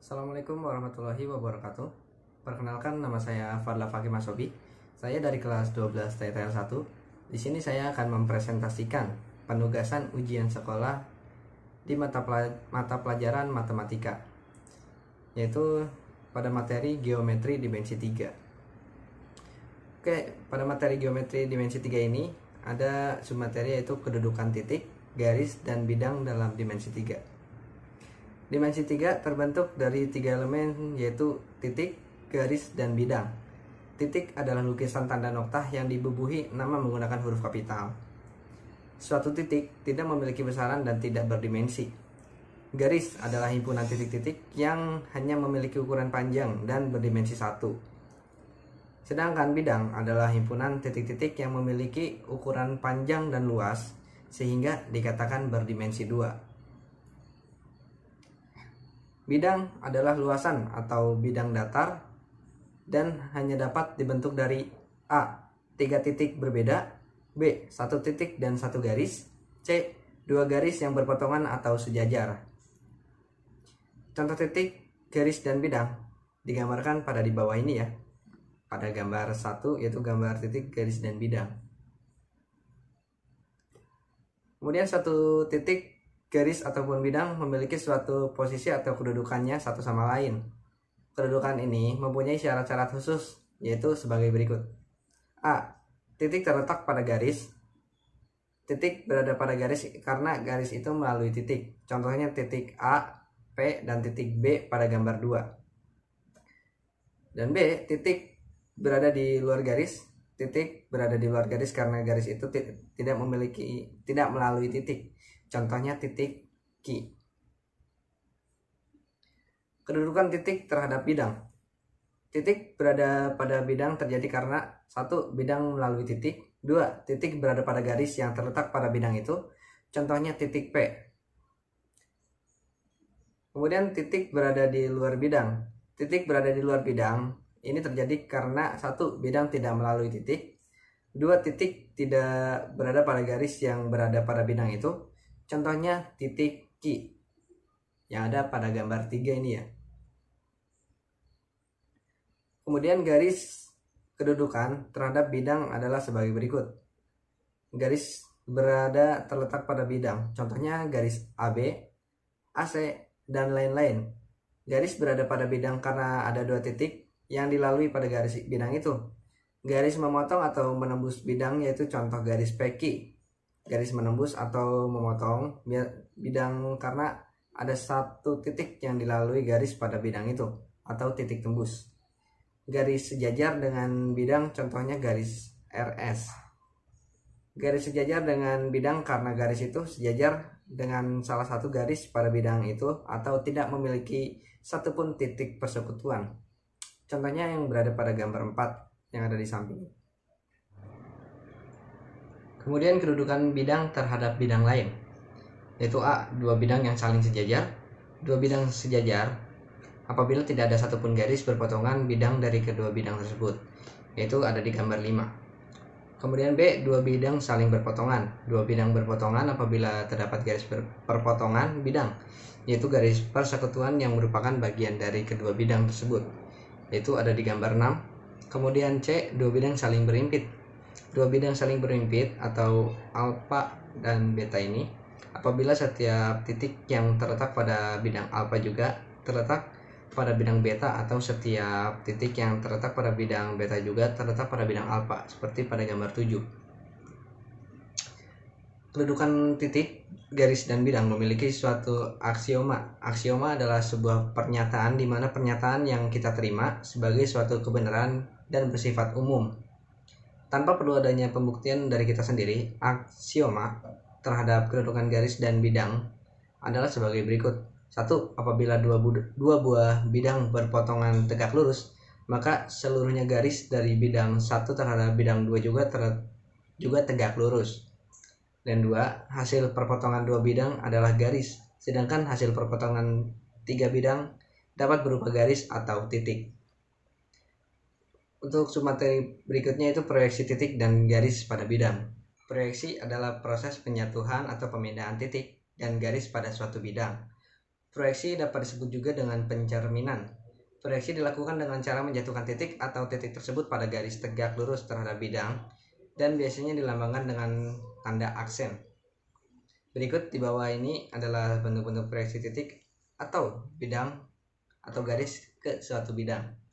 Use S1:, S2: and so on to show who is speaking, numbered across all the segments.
S1: Assalamualaikum warahmatullahi wabarakatuh. Perkenalkan, nama saya Fadla Fakih Masobi. Saya dari kelas 12 TTL 1. Di sini saya akan mempresentasikan penugasan ujian sekolah di mata pelajaran matematika, yaitu pada materi geometri dimensi 3. Oke, pada materi geometri dimensi 3 ini ada submateri yaitu kedudukan titik, garis, dan bidang dalam dimensi 3. Dimensi 3 terbentuk dari 3 elemen yaitu titik, garis, dan bidang. Titik adalah lukisan tanda noktah yang dibubuhi nama menggunakan huruf kapital. Suatu titik tidak memiliki besaran dan tidak berdimensi. Garis adalah himpunan titik-titik yang hanya memiliki ukuran panjang dan berdimensi 1. Sedangkan bidang adalah himpunan titik-titik yang memiliki ukuran panjang dan luas sehingga dikatakan berdimensi 2. Bidang adalah luasan atau bidang datar dan hanya dapat dibentuk dari A. 3 titik berbeda, B. 1 titik dan 1 garis, C. 2 garis yang berpotongan atau sejajar. Contoh titik, garis, dan bidang digambarkan pada di bawah ini ya. Pada gambar 1 yaitu gambar titik, garis, dan bidang. Kemudian satu titik, garis ataupun bidang memiliki suatu posisi atau kedudukannya satu sama lain. Kedudukan ini mempunyai syarat-syarat khusus, yaitu sebagai berikut. A. Titik terletak pada garis. Titik berada pada garis karena garis itu melalui titik. Contohnya titik A, P, dan titik B pada gambar 2. Dan B. Titik berada di luar garis. Titik berada di luar garis karena garis itu tidak melalui titik. Contohnya titik Q. Kedudukan titik terhadap bidang. Titik berada pada bidang terjadi karena 1. Bidang melalui titik. 2. Titik berada pada garis yang terletak pada bidang itu. Contohnya titik P. Kemudian titik berada di luar bidang. Titik berada di luar bidang ini terjadi karena 1. Bidang tidak melalui titik. 2. Titik tidak berada pada garis yang berada pada bidang itu. Contohnya titik Q yang ada pada gambar 3 ini ya. Kemudian garis kedudukan terhadap bidang adalah sebagai berikut. Garis berada terletak pada bidang. Contohnya garis AB, AC, dan lain-lain. Garis berada pada bidang karena ada 2 titik yang dilalui pada garis bidang itu. Garis memotong atau menembus bidang yaitu contoh garis PQ. Garis menembus atau memotong bidang karena ada 1 titik yang dilalui garis pada bidang itu atau titik tembus. Garis sejajar dengan bidang contohnya garis RS. Garis sejajar dengan bidang karena garis itu sejajar dengan salah satu garis pada bidang itu atau tidak memiliki satupun titik persekutuan. Contohnya yang berada pada gambar 4 yang ada di samping. Kemudian kedudukan bidang terhadap bidang lain, yaitu A. 2 bidang yang saling sejajar. 2 bidang sejajar apabila tidak ada satupun garis berpotongan bidang dari kedua bidang tersebut, yaitu ada di gambar 5. Kemudian B. 2 bidang saling berpotongan. 2 bidang berpotongan apabila terdapat garis perpotongan bidang, yaitu garis persekutuan yang merupakan bagian dari kedua bidang tersebut, yaitu ada di gambar 6. Kemudian C. 2 bidang saling berimpit. 2 bidang saling berimpit atau alfa dan beta ini apabila setiap titik yang terletak pada bidang alfa juga terletak pada bidang beta atau setiap titik yang terletak pada bidang beta juga terletak pada bidang alfa, seperti pada gambar 7. Kedudukan titik, garis, dan bidang memiliki suatu aksioma. Aksioma adalah sebuah pernyataan di mana pernyataan yang kita terima sebagai suatu kebenaran dan bersifat umum tanpa perlu adanya pembuktian dari kita sendiri. Aksioma terhadap kedudukan garis dan bidang adalah sebagai berikut. 1. Apabila dua buah bidang berpotongan tegak lurus, maka seluruhnya garis dari bidang 1 terhadap bidang 2 juga tegak lurus. Dan 2. Hasil perpotongan 2 bidang adalah garis, sedangkan hasil perpotongan 3 bidang dapat berupa garis atau titik. Untuk submateri berikutnya itu proyeksi titik dan garis pada bidang. Proyeksi adalah proses penyatuan atau pemindahan titik dan garis pada suatu bidang. Proyeksi dapat disebut juga dengan pencerminan. Proyeksi dilakukan dengan cara menjatuhkan titik atau titik tersebut pada garis tegak lurus terhadap bidang dan biasanya dilambangkan dengan tanda aksen. Berikut di bawah ini adalah bentuk-bentuk proyeksi titik atau bidang atau garis ke suatu bidang.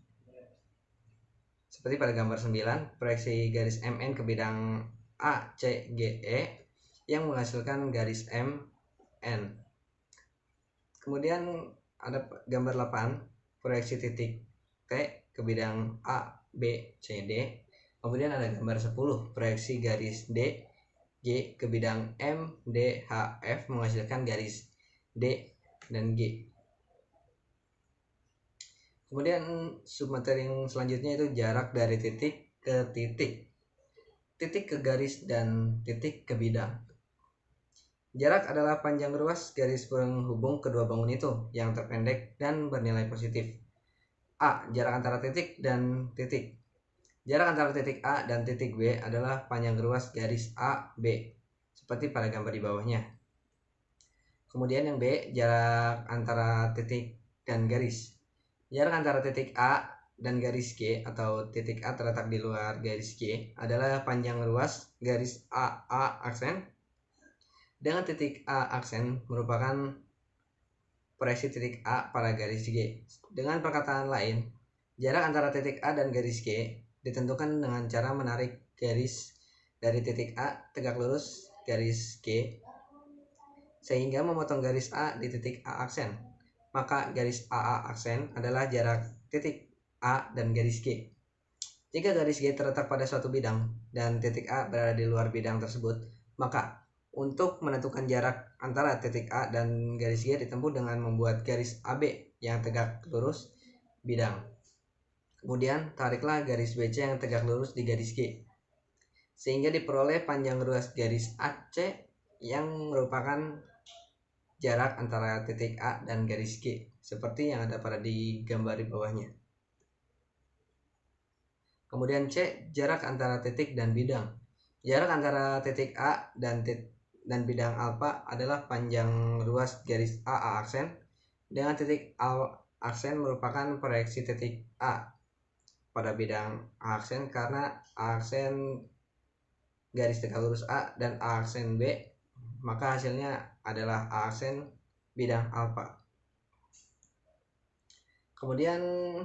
S1: Seperti pada gambar 9, proyeksi garis MN ke bidang A, C, G, E yang menghasilkan garis MN. Kemudian ada gambar 8, proyeksi titik T ke bidang A, B, C, D. Kemudian ada gambar 10, proyeksi garis D, G ke bidang M, D, H, F menghasilkan garis D dan G. Kemudian submateri yang selanjutnya itu jarak dari titik ke titik, titik ke garis, dan titik ke bidang. Jarak adalah panjang ruas garis penghubung kedua bangun itu yang terpendek dan bernilai positif. A. Jarak antara titik dan titik. Jarak antara titik A dan titik B adalah panjang ruas garis A, B, seperti pada gambar di bawahnya. Kemudian yang B, jarak antara titik dan garis. Jarak antara titik A dan garis G atau titik A terletak di luar garis G adalah panjang ruas garis AA aksen dengan titik A aksen merupakan proyeksi titik A pada garis G. Dengan perkataan lain, jarak antara titik A dan garis G ditentukan dengan cara menarik garis dari titik A tegak lurus garis G sehingga memotong garis A di titik A aksen. Maka garis AA aksen adalah jarak titik A dan garis G. Jika garis G terletak pada suatu bidang dan titik A berada di luar bidang tersebut, maka untuk menentukan jarak antara titik A dan garis G ditempuh dengan membuat garis AB yang tegak lurus bidang. Kemudian tariklah garis BC yang tegak lurus di garis G, sehingga diperoleh panjang ruas garis AC yang merupakan jarak antara titik A dan garis G, seperti yang ada pada di gambar di bawahnya. Kemudian C, jarak antara titik dan bidang. Jarak antara titik A dan bidang alfa adalah panjang ruas garis AA aksen dengan titik A aksen merupakan proyeksi titik A pada bidang A aksen karena A aksen garis tegak lurus A dan A aksen B, maka hasilnya adalah A aksen bidang alfa. Kemudian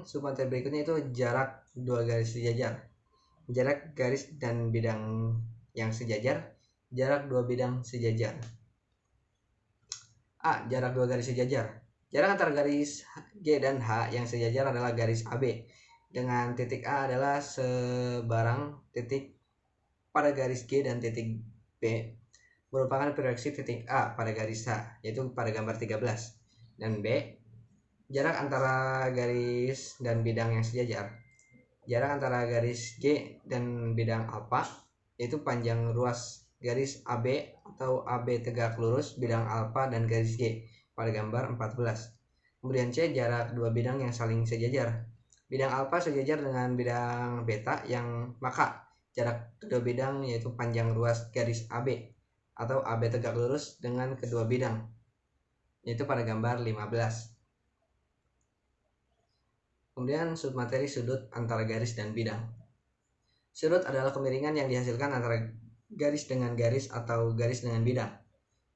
S1: submateri berikutnya itu jarak dua garis sejajar. Jarak garis dan bidang yang sejajar, jarak dua bidang sejajar. A. Jarak dua garis sejajar. Jarak antara garis G dan H yang sejajar adalah garis AB, dengan titik A adalah sebarang titik pada garis G dan titik B merupakan proyeksi titik A pada garis H, yaitu pada gambar 13. Dan B. Jarak antara garis dan bidang yang sejajar. Jarak antara garis G dan bidang alfa, yaitu panjang ruas garis AB atau AB tegak lurus bidang alfa dan garis G pada gambar 14. Kemudian C. Jarak dua bidang yang saling sejajar. Bidang alfa sejajar dengan bidang beta yang maka jarak kedua bidang yaitu panjang ruas garis AB atau AB tegak lurus dengan kedua bidang, yaitu pada gambar 15. Kemudian submateri sudut antara garis dan bidang. Sudut adalah kemiringan yang dihasilkan antara garis dengan garis atau garis dengan bidang.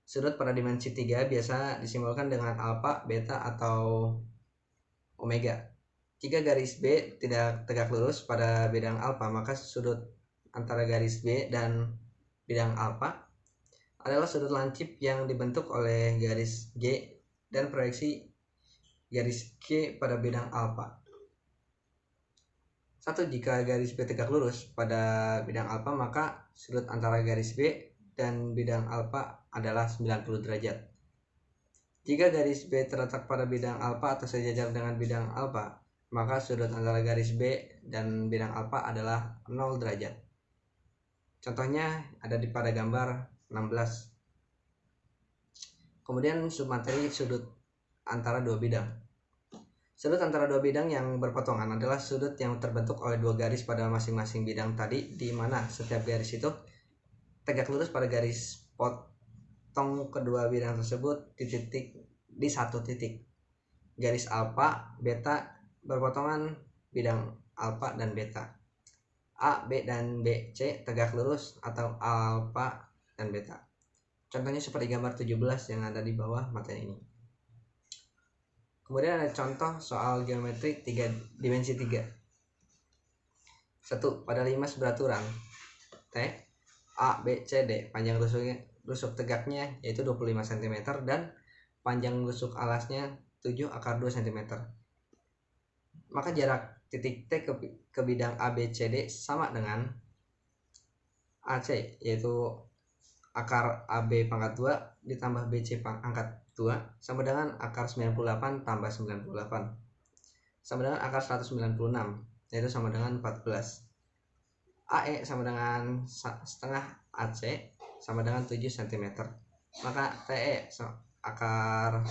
S1: Sudut pada dimensi 3 biasa disimbolkan dengan alfa, beta, atau omega. Jika garis B tidak tegak lurus pada bidang alfa, maka sudut antara garis B dan bidang alfa adalah sudut lancip yang dibentuk oleh garis G dan proyeksi garis G pada bidang alfa. 1. Jika garis B tegak lurus pada bidang alfa, maka sudut antara garis B dan bidang alfa adalah 90 derajat. Jika garis B terletak pada bidang alfa atau sejajar dengan bidang alfa, maka sudut antara garis B dan bidang alfa adalah 0 derajat. Contohnya ada pada gambar 16. Kemudian submateri sudut antara dua bidang. Sudut antara dua bidang yang berpotongan adalah sudut yang terbentuk oleh dua garis pada masing-masing bidang tadi, di mana setiap garis itu tegak lurus pada garis potong kedua bidang tersebut di titik di satu titik. Garis alfa, beta berpotongan bidang alfa dan beta. A, B, dan B, C tegak lurus atau alfa dan beta. Contohnya seperti gambar 17 yang ada di bawah materi ini. Kemudian ada contoh soal geometri 3 dimensi 3. 1. Pada limas beraturan T, A, B, C, D panjang rusuk tegaknya yaitu 25 cm dan panjang rusuk alasnya 7/2 cm. Maka jarak titik T ke bidang A, B, C, D sama dengan AC, yaitu akar AB pangkat 2 ditambah BC pangkat 2 sama dengan akar 98 tambah 98 sama dengan akar 196, yaitu sama dengan 14. AE sama dengan setengah AC sama dengan 7 cm. Maka TE akar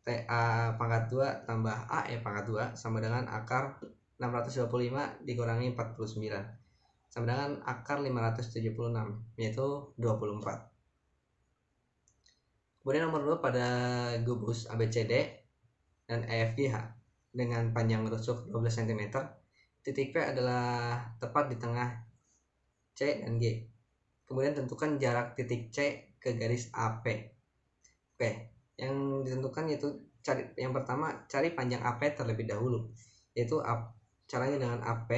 S1: TA pangkat 2 tambah AE pangkat 2 sama dengan akar 625 dikurangi 49 sama dengan akar 576, yaitu 24. Kemudian nomor 2, pada gubus ABCD dan EFGH dengan panjang rusuk 12 cm, titik P adalah tepat di tengah C dan G. Kemudian tentukan jarak titik C ke garis AP. P yang ditentukan yaitu yang pertama cari panjang AP terlebih dahulu, yaitu caranya dengan AP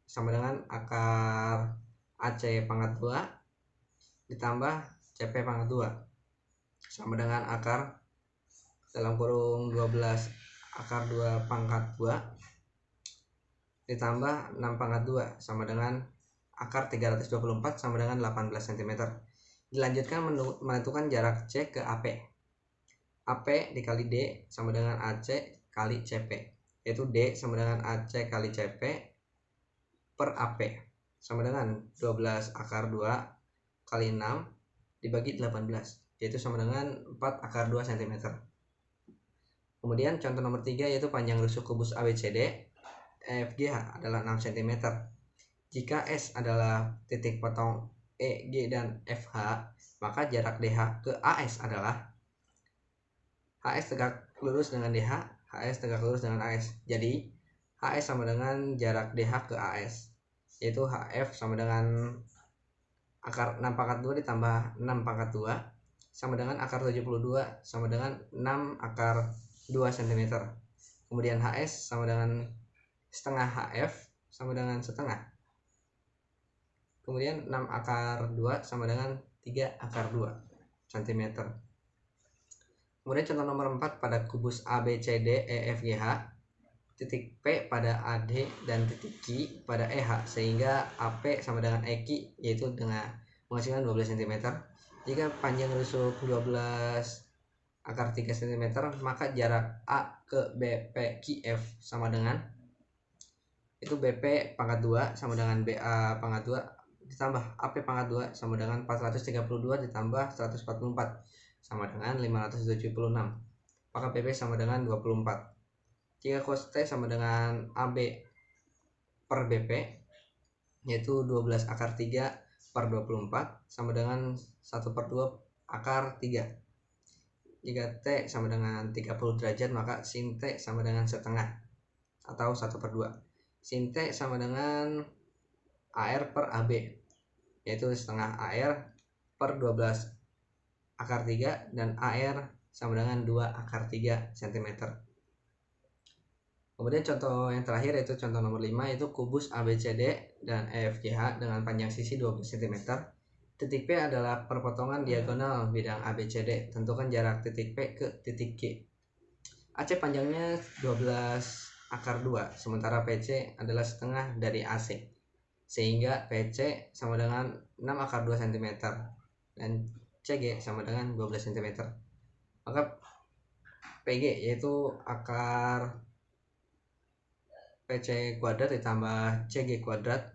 S1: sama dengan akar AC pangkat 2 ditambah CP pangkat 2 sama dengan akar dalam kurung 12 akar 2 pangkat 2 ditambah 6 pangkat 2 sama dengan akar 324 sama dengan 18 cm. Dilanjutkan menentukan jarak C ke AP. AP dikali D sama dengan AC kali CP, yaitu D sama dengan AC kali CP per AP sama dengan 12 akar 2 kali 6 dibagi 18, yaitu sama dengan 4 akar 2 cm. Kemudian contoh nomor 3 yaitu panjang rusuk kubus ABCD EFGH adalah 6 cm. Jika S adalah titik potong E, G, dan FH, maka jarak DH ke AS adalah HS tegak lurus dengan DH, HS tegak lurus dengan AS. Jadi HS sama dengan jarak DH ke AS, yaitu HF sama dengan akar 6 pangkat 2 ditambah 6 pangkat 2 sama dengan akar 72 sama dengan 6 akar 2 cm. Kemudian HS sama dengan setengah HF sama dengan setengah. Kemudian 6 akar 2 sama dengan 3 akar 2 cm. Kemudian contoh nomor 4, pada kubus ABCD EFGH, titik P pada AD dan titik Q pada EH, sehingga AP sama dengan EQ yaitu dengan menghasilkan 12 cm. Jika panjang rusuk 12 akar 3 cm, maka jarak A ke BP QF sama dengan itu BP pangkat 2 sama dengan BA pangkat 2 ditambah AP pangkat 2 sama dengan 432 ditambah 144 sama dengan 576. Maka PP sama dengan 24. Jika cos T sama dengan AB per BP, yaitu 12 akar 3 per 24 sama dengan 1/2 akar 3. Jika T sama dengan 30 derajat, maka sin T sama dengan setengah atau 1/2. Sin T sama dengan AR per AB, yaitu setengah AR per 12 akar 3 dan AR sama dengan 2 akar 3 cm. Kemudian contoh yang terakhir yaitu contoh nomor 5, yaitu kubus ABCD dan EFGH dengan panjang sisi 12 cm. Titik P adalah perpotongan diagonal bidang ABCD. Tentukan jarak titik P ke titik G. AC panjangnya 12 akar 2, sementara PC adalah setengah dari AC, sehingga PC sama dengan 6 akar 2 cm dan CG sama dengan 12 cm. Maka PG yaitu akar PC kuadrat ditambah CG kuadrat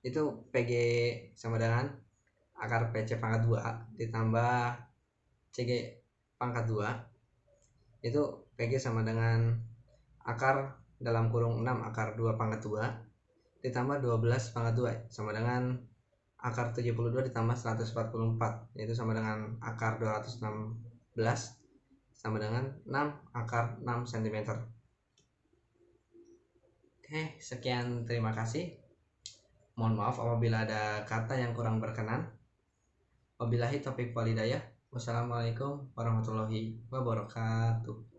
S1: itu PG sama dengan akar PC pangkat 2 ditambah CG pangkat 2, itu PG sama dengan akar dalam kurung 6 akar 2 pangkat 2 ditambah 12 pangkat 2 sama dengan akar 72 ditambah 144, yaitu sama dengan akar 216 sama dengan 6 akar 6 cm. Oke, sekian, terima kasih. Mohon maaf apabila ada kata yang kurang berkenan. Wabillahi taufiq walhidayah. Wassalamualaikum warahmatullahi wabarakatuh.